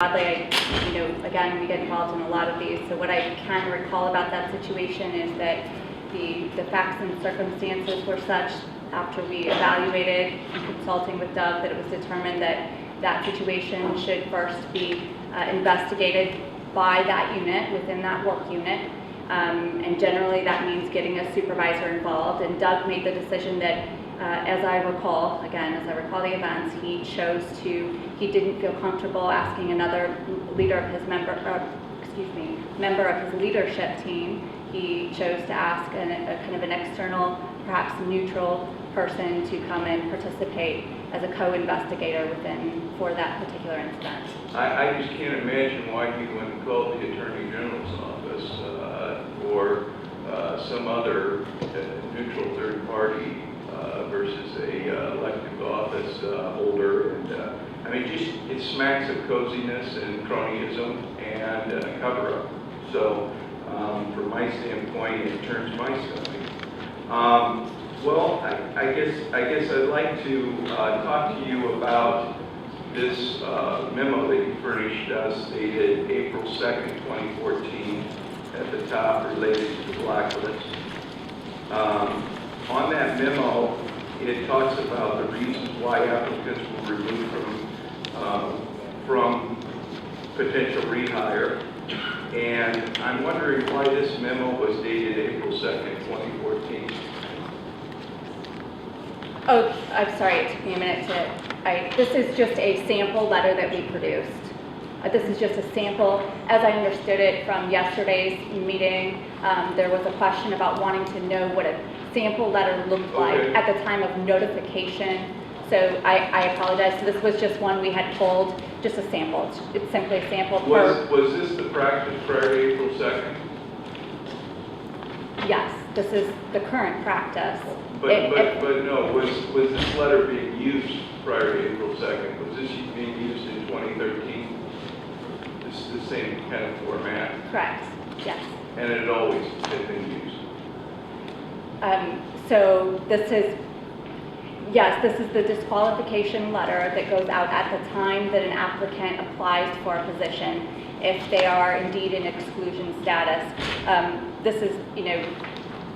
Oddly, again, we get involved in a lot of these. So what I can recall about that situation is that the facts and circumstances were such, after we evaluated and consulting with Doug, that it was determined that that situation should first be investigated by that unit, within that work unit. And generally that means getting a supervisor involved. And Doug made the decision that, as I recall the events, he didn't feel comfortable asking another member of his leadership team. He chose to ask a kind of an external, perhaps neutral person to come and participate as a co-investigator for that particular incident. I just can't imagine why he wouldn't call the Attorney General's office or some other neutral third party versus a elected office holder. And it smacks of coziness and cronyism and cover-up. So from my standpoint, it turns my stomach. Well, I guess I'd like to talk to you about this memo that you furnished us, dated April 2nd, 2014, at the top, related to the blacklist. On that memo, it talks about the reasons why applicants were removed from potential rehire. And I'm wondering why this memo was dated April 2nd, 2014. Oh, I'm sorry, it took me a minute this is just a sample letter that we produced. This is just a sample. As I understood it from yesterday's meeting, there was a question about wanting to know what a sample letter looked like at the time of notification. So I apologize. So this was just one we had pulled, just a sample. It's simply a sample. Was this the practice prior to April 2nd? Yes, this is the current practice. But no, was this letter being used prior to April 2nd? Was this being used in 2013? This is the same kind of format? Correct, yes. And it always had been used? So this is the disqualification letter that goes out at the time that an applicant applies for a position, if they are indeed in exclusion status. This is,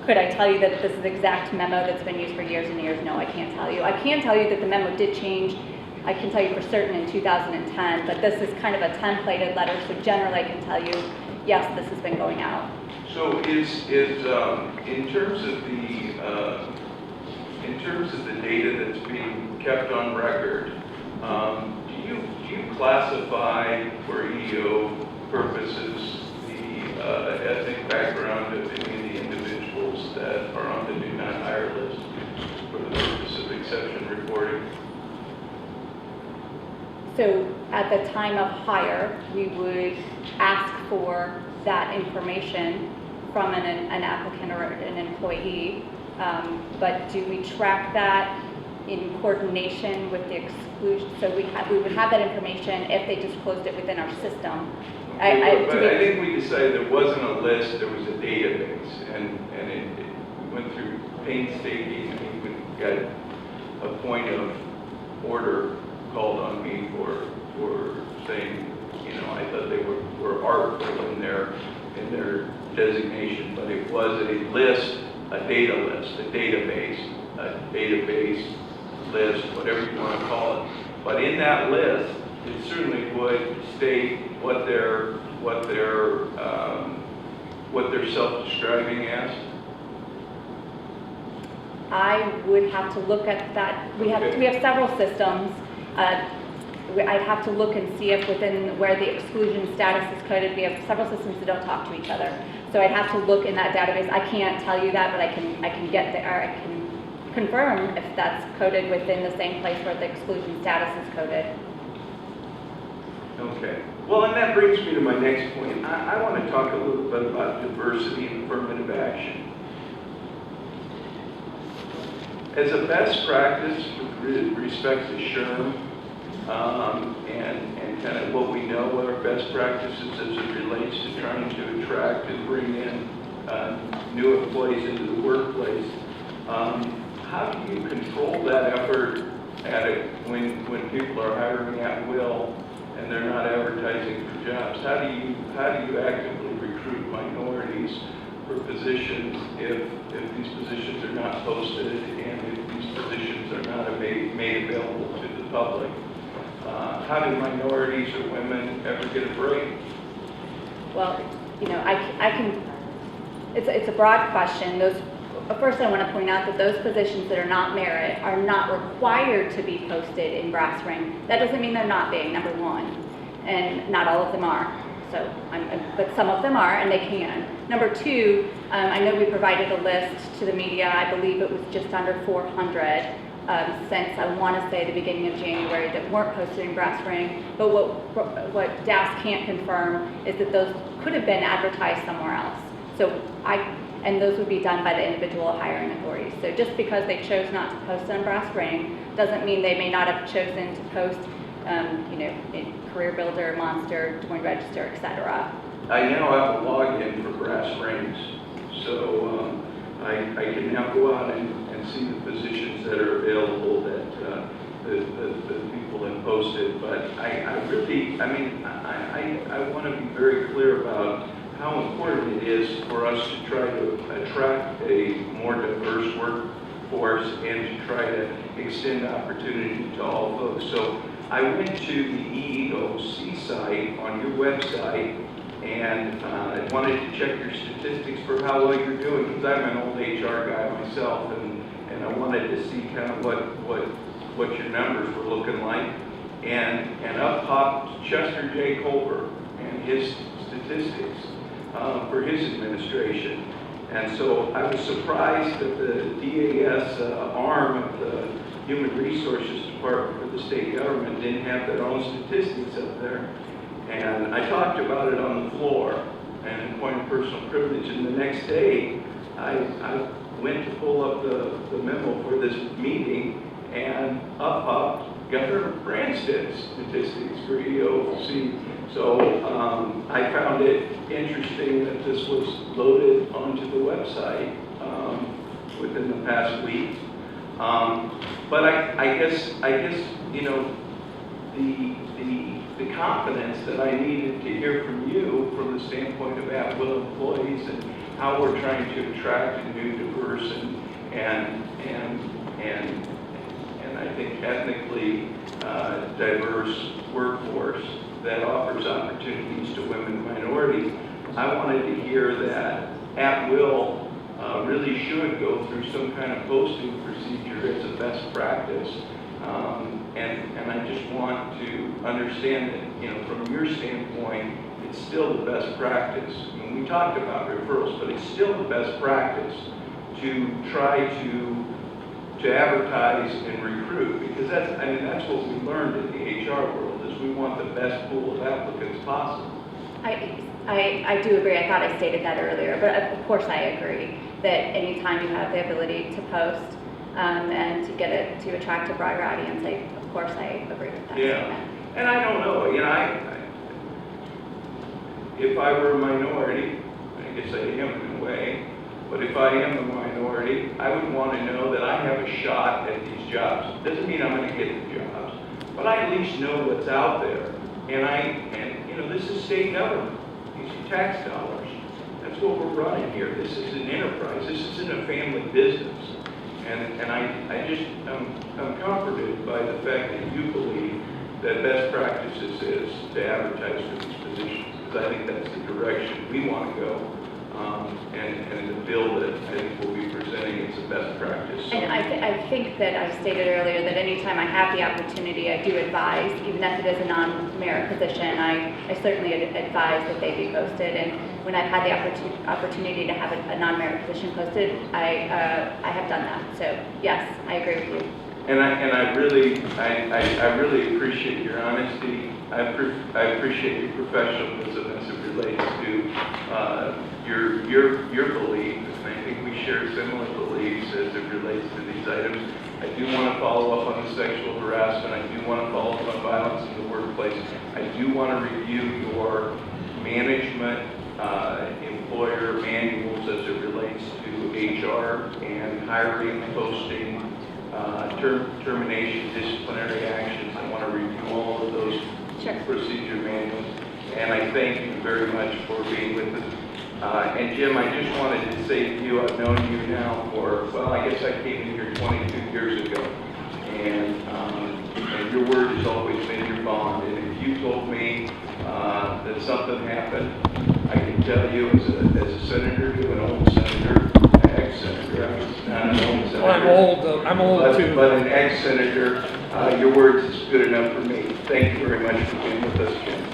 could I tell you that this is the exact memo that's been used for years and years? No, I can't tell you. I can tell you that the memo did change. I can tell you for certain in 2010, but this is kind of a templated letter, so generally I can tell you, yes, this has been going out. So is in terms of the data that's being kept on record, do you classify for EEO purposes the ethnic background of any of the individuals that are on the do not hire list for the purpose of exception reporting? So at the time of hire, we would ask for that information from an applicant or an employee, but do we track that in coordination with the exclusion? So we would have that information if they disclosed it within our system. I think we decided there wasn't a list, there was a database, and we went through painstaking, and we got a point of order called on me for saying, I thought they were artful in their designation, but it was a list, a data list, a database list, whatever you want to call it. But in that list, it certainly would state what they're self-describing as. I would have to look at that. We have several systems. I'd have to look and see if within where the exclusion status is coded, we have several systems that don't talk to each other. So I'd have to look in that database. I can't tell you that, but I can get there. I can confirm if that's coded within the same place where the exclusion status is coded. Okay. Well, and that brings me to my next point. I want to talk a little bit about diversity and affirmative action. As a best practice with respect to SHRM, and kind of what we know are best practices as it relates to trying to attract and bring in new employees into the workplace, how do you control that effort when people are hiring at will and they're not advertising for jobs, how do you actively recruit minorities for positions if these positions are not posted and if these positions are not made available to the public? How do minorities or women ever get a break? Well, I can, it's a broad question. First I want to point out that those positions that are not merit are not required to be posted in brass ring. That doesn't mean they're not being, number one, and not all of them are. So, but some of them are, and they can. Number two, I know we provided a list to the media. I believe it was just under 400 since I want to say the beginning of January that weren't posted in brass ring. But what DAS can't confirm is that those could have been advertised somewhere else. So and those would be done by the individual hiring authorities. So just because they chose not to post on brass ring doesn't mean they may not have chosen to post, in Career Builder, Monster, Des Moines Register, etc. I now have a login for brass rings, so I can now go out and see the positions that are available that the people have posted. But I want to be very clear about how important it is for us to try to attract a more diverse workforce and to try to extend opportunity to all folks. So I went to the EEOC site on your website and I wanted to check your statistics for how well you're doing, because I'm an old HR guy myself, and I wanted to see kind of what your numbers were looking like. And up popped Chester J. Colbert and his statistics for his administration. And so I was surprised that the DAS arm of the Human Resources Department for the state government didn't have their own statistics up there. And I talked about it on the floor and in point of personal privilege. And the next day, I went to pull up the memo for this meeting, and up popped Governor Branstad's statistics for EEOC. So I found it interesting that this was loaded onto the website within the past week. But I guess the confidence that I needed to hear from you from the standpoint of at-will employees and how we're trying to attract a new, diverse, and I think ethnically diverse workforce that offers opportunities to women and minorities. I wanted to hear that at-will really should go through some kind of posting procedure as a best practice. And I just want to understand that, from your standpoint, it's still the best practice. I mean, we talked about referrals, but it's still the best practice to try to advertise and recruit, because that's what we learned in the HR world, is we want the best pool of applicants possible. I do agree. I thought I stated that earlier, but of course I agree that anytime you have the ability to post and to get it to attract a broader audience, of course I agree with that statement. And I don't know, if I were a minority, I guess I am in a way, but if I am a minority, I would want to know that I have a shot at these jobs. Doesn't mean I'm going to get the jobs, but I at least know what's out there. And this is state government. These are tax dollars. That's what we're running here. This is an enterprise. This isn't a family business. And I'm comforted by the fact that you believe that best practices is to advertise for these positions, because I think that's the direction we want to go. And the bill that I think we'll be presenting is the best practice. So. And I think that I stated earlier that anytime I have the opportunity, I do advise, even if it is a non-merit position, I certainly advise that they be posted. And when I've had the opportunity to have a non-merit position posted, I have done that. So yes, I agree with you. And I really appreciate your honesty. I appreciate your professionalism as it relates to your belief, and I think we share similar beliefs as it relates to these items. I do want to follow up on the sexual harassment. I do want to follow up on violence in the workplace. I do want to review your management employer manuals as it relates to HR and hiring, posting, termination, disciplinary actions. I want to review all of those Sure. procedure manuals. And I thank you very much for being with us. And Jim, I just wanted to say to you, I've known you now for, well, I guess I came in here 22 years ago. And your word has always been your bond. And if you told me that something happened, I can tell you as a senator, to an old senator, ex-senator, I was not an old senator. Well, I'm old too. But an ex-senator, your word is good enough for me. Thank you very much for being with us, Jim.